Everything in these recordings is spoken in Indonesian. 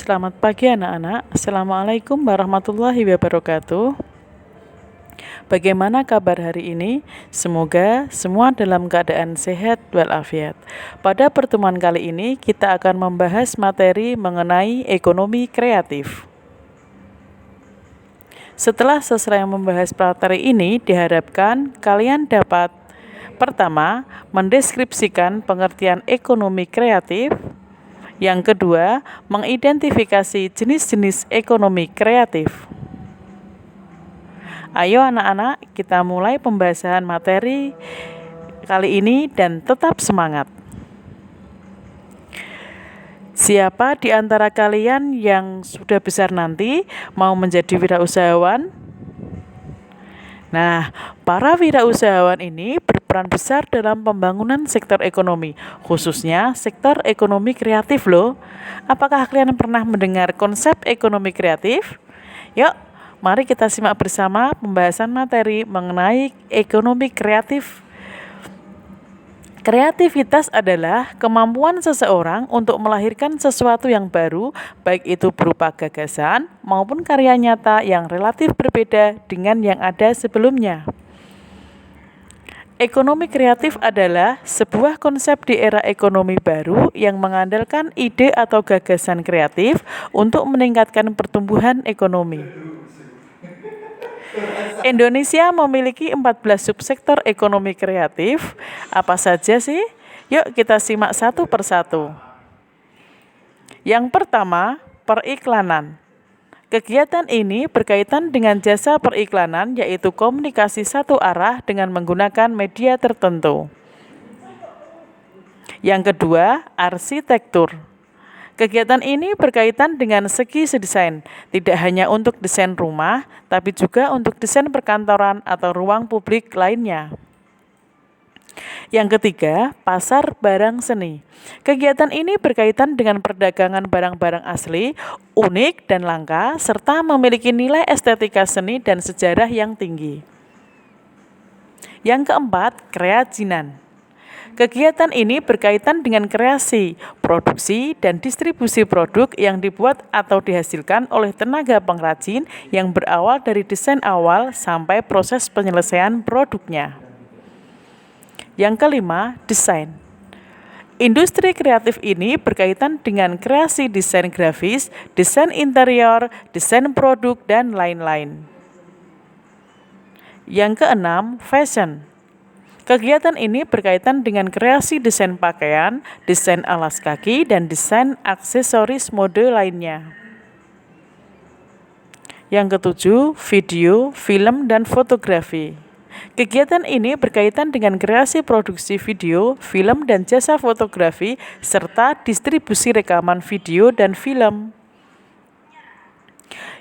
Selamat pagi anak-anak. Assalamualaikum warahmatullahi wabarakatuh. Bagaimana kabar hari ini? Semoga semua dalam keadaan sehat walafiat. Pada pertemuan kali ini kita akan membahas materi mengenai ekonomi kreatif. Setelah selesai membahas materi ini, diharapkan kalian dapat pertama, mendeskripsikan pengertian ekonomi kreatif. Yang kedua, mengidentifikasi jenis-jenis ekonomi kreatif. Ayo anak-anak, kita mulai pembahasan materi kali ini dan tetap semangat. Siapa di antara kalian yang sudah besar nanti mau menjadi wirausahawan? Nah, para wirausahawan ini berperan besar dalam pembangunan sektor ekonomi, khususnya sektor ekonomi kreatif loh. Apakah kalian pernah mendengar konsep ekonomi kreatif? Yuk, mari kita simak bersama pembahasan materi mengenai ekonomi kreatif. Kreativitas adalah kemampuan seseorang untuk melahirkan sesuatu yang baru, baik itu berupa gagasan maupun karya nyata yang relatif berbeda dengan yang ada sebelumnya. Ekonomi kreatif adalah sebuah konsep di era ekonomi baru yang mengandalkan ide atau gagasan kreatif untuk meningkatkan pertumbuhan ekonomi. Indonesia memiliki 14 subsektor ekonomi kreatif. Apa saja sih? Yuk kita simak satu persatu. Yang pertama, periklanan. Kegiatan ini berkaitan dengan jasa periklanan, yaitu komunikasi satu arah dengan menggunakan media tertentu. Yang kedua, arsitektur. Kegiatan ini berkaitan dengan segi desain, tidak hanya untuk desain rumah, tapi juga untuk desain perkantoran atau ruang publik lainnya. Yang ketiga, pasar barang seni. Kegiatan ini berkaitan dengan perdagangan barang-barang asli, unik dan langka, serta memiliki nilai estetika seni dan sejarah yang tinggi. Yang keempat, kerajinan. Kegiatan ini berkaitan dengan kreasi, produksi, dan distribusi produk yang dibuat atau dihasilkan oleh tenaga pengrajin yang berawal dari desain awal sampai proses penyelesaian produknya. Yang kelima, desain. Industri kreatif ini berkaitan dengan kreasi desain grafis, desain interior, desain produk, dan lain-lain. Yang keenam, fashion. Kegiatan ini berkaitan dengan kreasi desain pakaian, desain alas kaki, dan desain aksesoris mode lainnya. Yang ketujuh, video, film, dan fotografi. Kegiatan ini berkaitan dengan kreasi produksi video, film, dan jasa fotografi, serta distribusi rekaman video dan film.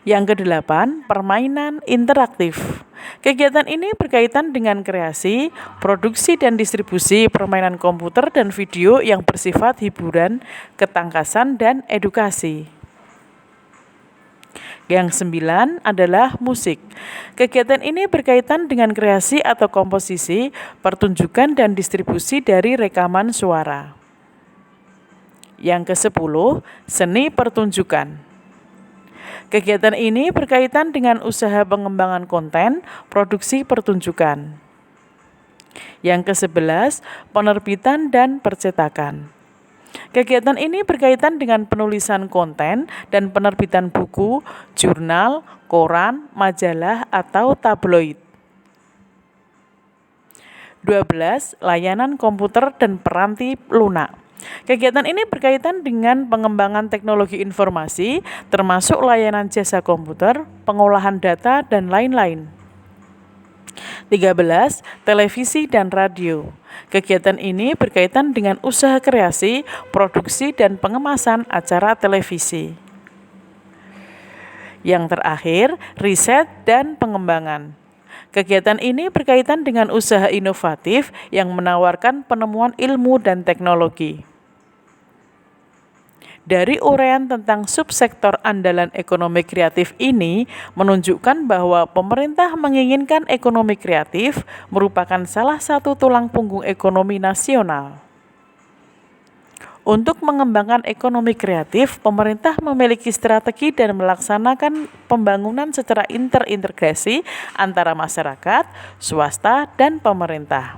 Yang kedelapan, permainan interaktif. Kegiatan ini berkaitan dengan kreasi, produksi, dan distribusi permainan komputer dan video yang bersifat hiburan, ketangkasan, dan edukasi. Yang sembilan adalah musik. Kegiatan ini berkaitan dengan kreasi atau komposisi, pertunjukan, dan distribusi dari rekaman suara. Yang kesepuluh, seni pertunjukan. Kegiatan ini berkaitan dengan usaha pengembangan konten, produksi pertunjukan. Yang ke-11, penerbitan dan percetakan. Kegiatan ini berkaitan dengan penulisan konten dan penerbitan buku, jurnal, koran, majalah, atau tabloid. 12, layanan komputer dan peranti lunak. Kegiatan ini berkaitan dengan pengembangan teknologi informasi, termasuk layanan jasa komputer, pengolahan data, dan lain-lain. 13, televisi dan radio. Kegiatan ini berkaitan dengan usaha kreasi, produksi, dan pengemasan acara televisi. Yang terakhir, riset dan pengembangan. Kegiatan ini berkaitan dengan usaha inovatif yang menawarkan penemuan ilmu dan teknologi. Dari uraian tentang subsektor andalan ekonomi kreatif ini menunjukkan bahwa pemerintah menginginkan ekonomi kreatif merupakan salah satu tulang punggung ekonomi nasional. Untuk mengembangkan ekonomi kreatif, pemerintah memiliki strategi dan melaksanakan pembangunan secara terintegrasi antara masyarakat, swasta, dan pemerintah.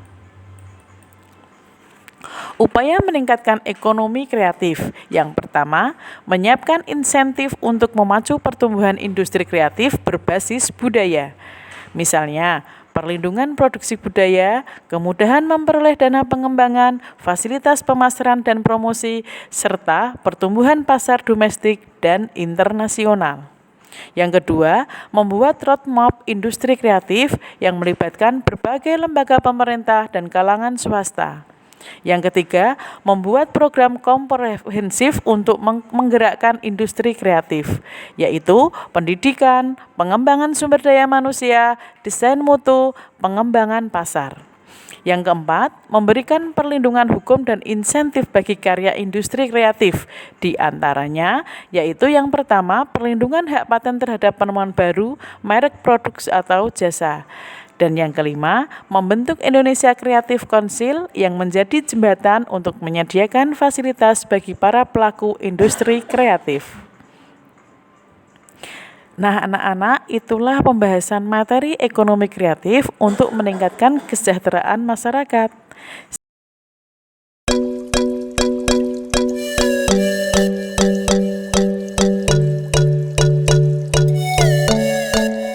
Upaya meningkatkan ekonomi kreatif. Yang pertama, menyiapkan insentif untuk memacu pertumbuhan industri kreatif berbasis budaya. Misalnya, perlindungan produksi budaya, kemudahan memperoleh dana pengembangan, fasilitas pemasaran dan promosi, serta pertumbuhan pasar domestik dan internasional. Yang kedua, membuat roadmap industri kreatif yang melibatkan berbagai lembaga pemerintah dan kalangan swasta. Yang ketiga, membuat program komprehensif untuk menggerakkan industri kreatif, yaitu pendidikan, pengembangan sumber daya manusia, desain mutu, pengembangan pasar. Yang keempat, memberikan perlindungan hukum dan insentif bagi karya industri kreatif, di antaranya yaitu yang pertama, perlindungan hak paten terhadap penemuan baru, merek produk atau jasa. Dan yang kelima, membentuk Indonesia Creative Council yang menjadi jembatan untuk menyediakan fasilitas bagi para pelaku industri kreatif. Nah, anak-anak, itulah pembahasan materi ekonomi kreatif untuk meningkatkan kesejahteraan masyarakat.